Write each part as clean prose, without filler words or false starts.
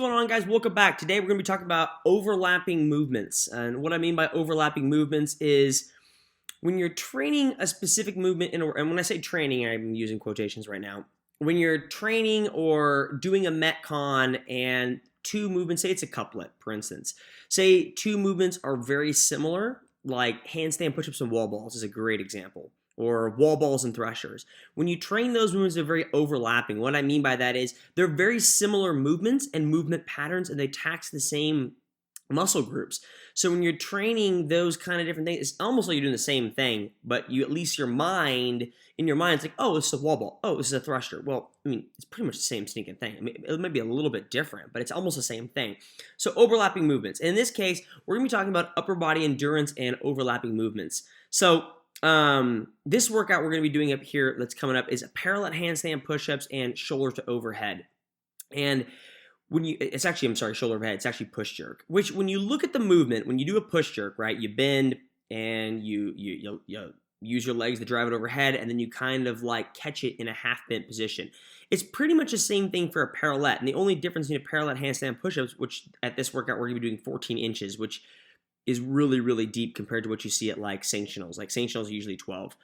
going on, guys? Welcome back. Today we're going to be talking about overlapping movements. And what I mean by overlapping movements is when you're training a specific movement, and when I say training, I'm using quotations right now. When you're training or doing a Metcon and two movements, say it's a couplet, for instance. Say two movements are very similar, like handstand push-ups and wall balls is a great example, or wall balls and thrusters. When you train those movements, they're very overlapping. What I mean by that is they're very similar movements and movement patterns, and they tax the same muscle groups. So when you're training those kind of different things, it's almost like you're doing the same thing, but you at least in your mind, it's like, oh, this is a wall ball. Oh, this is a thruster. Well, I mean, it's pretty much the same stinking thing. I mean, it might be a little bit different, but it's almost the same thing. So overlapping movements. In this case, we're going to be talking about upper body endurance and overlapping movements. So this workout we're going to be doing up here that's coming up is parallel handstand push-ups and shoulder to overhead. And it's actually shoulder overhead, it's actually push jerk, which when you look at the movement, when you do a push jerk, right, you bend and you use your legs to drive it overhead, and then you kind of like catch it in a half bent position. It's pretty much the same thing for a parallel, and the only difference between a parallel handstand push-ups, which at this workout we're going to be doing 14 inches, which is really, really deep compared to what you see at like sanctionals. Like sanctionals are usually 12.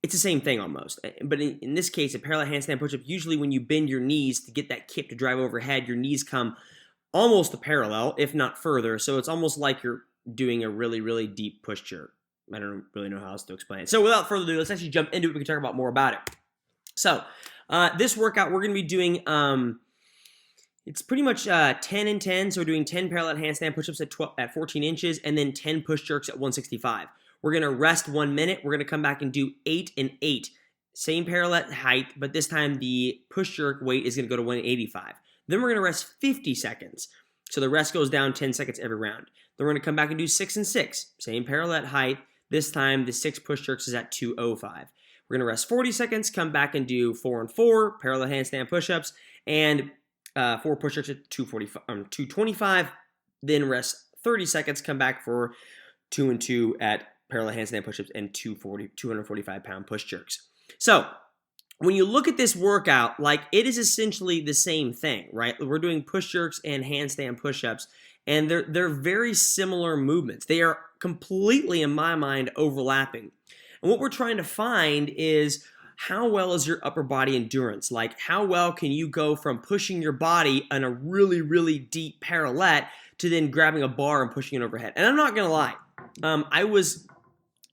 It's the same thing almost. But in this case, a parallel handstand push-up, usually when you bend your knees to get that kip to drive overhead, your knees come almost to parallel, if not further. So it's almost like you're doing a really, really deep push jerk. I don't really know how else to explain it. So without further ado, let's actually jump into it. We can talk about more about it. So this workout, we're going to be doing... it's pretty much 10 and 10, so we're doing 10 parallel handstand push-ups at 14 inches and then 10 push jerks at 165. We're going to rest 1 minute. We're going to come back and do 8 and 8. Same parallel height, but this time the push jerk weight is going to go to 185. Then we're going to rest 50 seconds. So the rest goes down 10 seconds every round. Then we're going to come back and do 6 and 6. Same parallel height. This time the 6 push jerks is at 205. We're going to rest 40 seconds, come back and do 4 and 4 parallel handstand push-ups, and 4 push-ups at 225, then rest 30 seconds, come back for 2 and 2 at parallel handstand push-ups and 245-pound push jerks. So when you look at this workout, like it is essentially the same thing, right? We're doing push jerks and handstand push-ups, and they're very similar movements. They are completely, in my mind, overlapping. And what we're trying to find is how well is your upper body endurance? Like how well can you go from pushing your body on a really, really deep parallel to then grabbing a bar and pushing it overhead? And I'm not going to lie, I was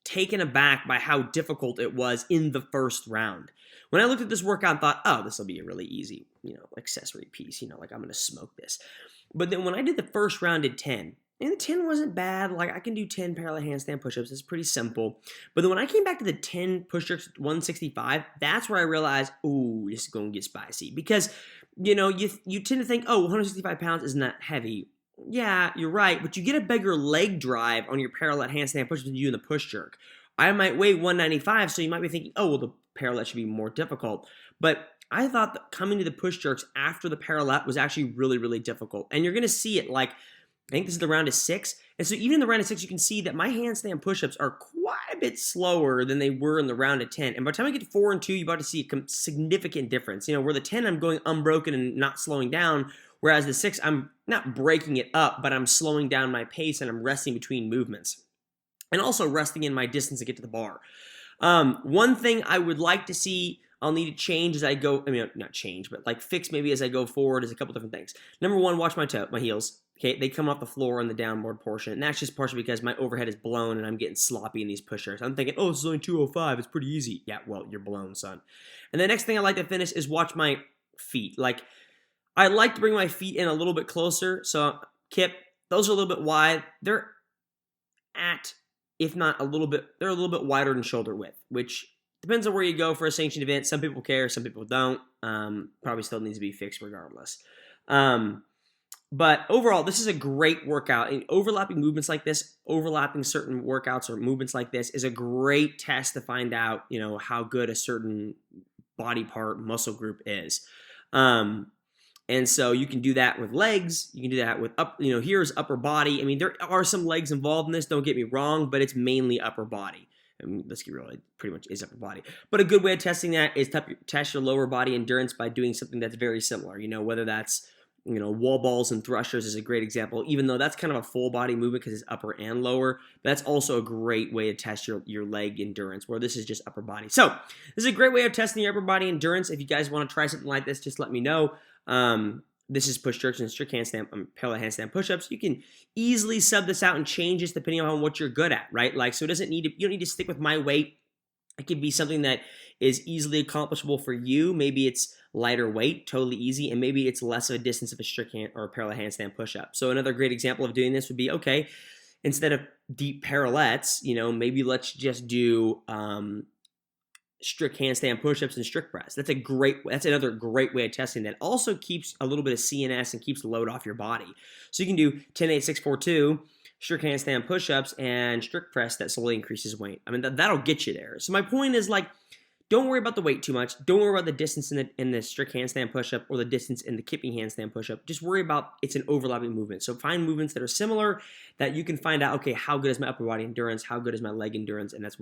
taken aback by how difficult it was in the first round. When I looked at this workout and thought, oh, this will be a really easy, accessory piece, like I'm going to smoke this. But then when I did the first round at 10, and the 10 wasn't bad. Like I can do 10 parallel handstand push-ups. It's pretty simple. But then when I came back to the 10 push-ups at 165, that's where I realized, ooh, this is going to get spicy. Because, you tend to think, oh, 165 pounds is not heavy. Yeah, you're right. But you get a bigger leg drive on your parallel handstand push-ups than you do in the push jerk. I might weigh 195, so you might be thinking, oh, well, the parallel should be more difficult. But I thought that coming to the push jerks after the parallel was actually really, really difficult. And you're going to see it like, I think this is the round of 6. And so even in the round of 6, you can see that my handstand push-ups are quite a bit slower than they were in the round of 10. And by the time I get to 4 and 2, you're about to see a significant difference. Where the 10, I'm going unbroken and not slowing down. Whereas the 6, I'm not breaking it up, but I'm slowing down my pace and I'm resting between movements. And also resting in my distance to get to the bar. One thing I would like to see, I'll need to change as I go, not change, but like fix maybe as I go forward is a couple different things. Number one, watch my heels. Okay, they come off the floor on the downward portion, and that's just partially because my overhead is blown and I'm getting sloppy in these push-ups. I'm thinking, oh, this is only 205, it's pretty easy. Yeah, well, you're blown, son. And the next thing I like to finish is watch my feet. Like, I like to bring my feet in a little bit closer, so kip, those are a little bit wide. They're if not a little bit, they're a little bit wider than shoulder width, which depends on where you go for a sanctioned event. Some people care, some people don't. Probably still needs to be fixed regardless. But overall, this is a great workout. And overlapping movements like this, overlapping certain workouts or movements like this is a great test to find out, how good a certain body part, muscle group is. And so you can do that with legs. You can do that with here's upper body. I mean, there are some legs involved in this, don't get me wrong, but it's mainly upper body. Let's get real, it pretty much is upper body. But a good way of testing that is test your lower body endurance by doing something that's very similar, whether that's wall balls and thrusters is a great example, even though that's kind of a full body movement because it's upper and lower. That's also a great way to test your leg endurance, where this is just upper body. So this is a great way of testing your upper body endurance. If you guys want to try something like this, just let me know. This is push jerks and strict handstand, parallel handstand push-ups. You can easily sub this out and change this depending on what you're good at, right? Like, so it doesn't need to, you don't need to stick with my weight. It could be something that is easily accomplishable for you. Maybe it's lighter weight, totally easy, and maybe it's less of a distance of a strict hand or a parallel handstand push-up. So another great example of doing this would be, okay, instead of deep parallettes, maybe let's just do strict handstand push-ups and strict press. That's another great way of testing that. Also keeps a little bit of CNS and keeps the load off your body. So you can do 10, 8, 6, 4, 2, strict handstand push-ups and strict press that slowly increases weight. I mean, that'll get you there. So my point is, like, don't worry about the weight too much. Don't worry about the distance in the strict handstand push-up or the distance in the kipping handstand push-up. Just worry about it's an overlapping movement. So find movements that are similar that you can find out, okay, how good is my upper body endurance? How good is my leg endurance? And that's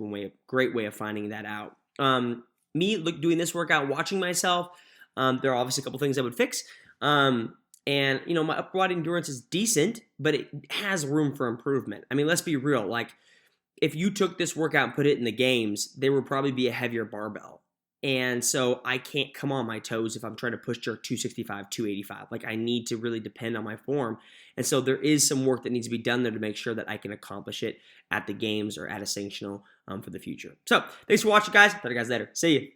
great way of finding that out. Doing this workout, watching myself, there are obviously a couple things I would fix. And, my upper body endurance is decent, but it has room for improvement. I mean, let's be real. Like, if you took this workout and put it in the games, there would probably be a heavier barbell. And so I can't come on my toes if I'm trying to push jerk 265, 285. Like, I need to really depend on my form. And so there is some work that needs to be done there to make sure that I can accomplish it at the games or at a sanctional for the future. So thanks for watching, guys. Talk to you guys later. See you.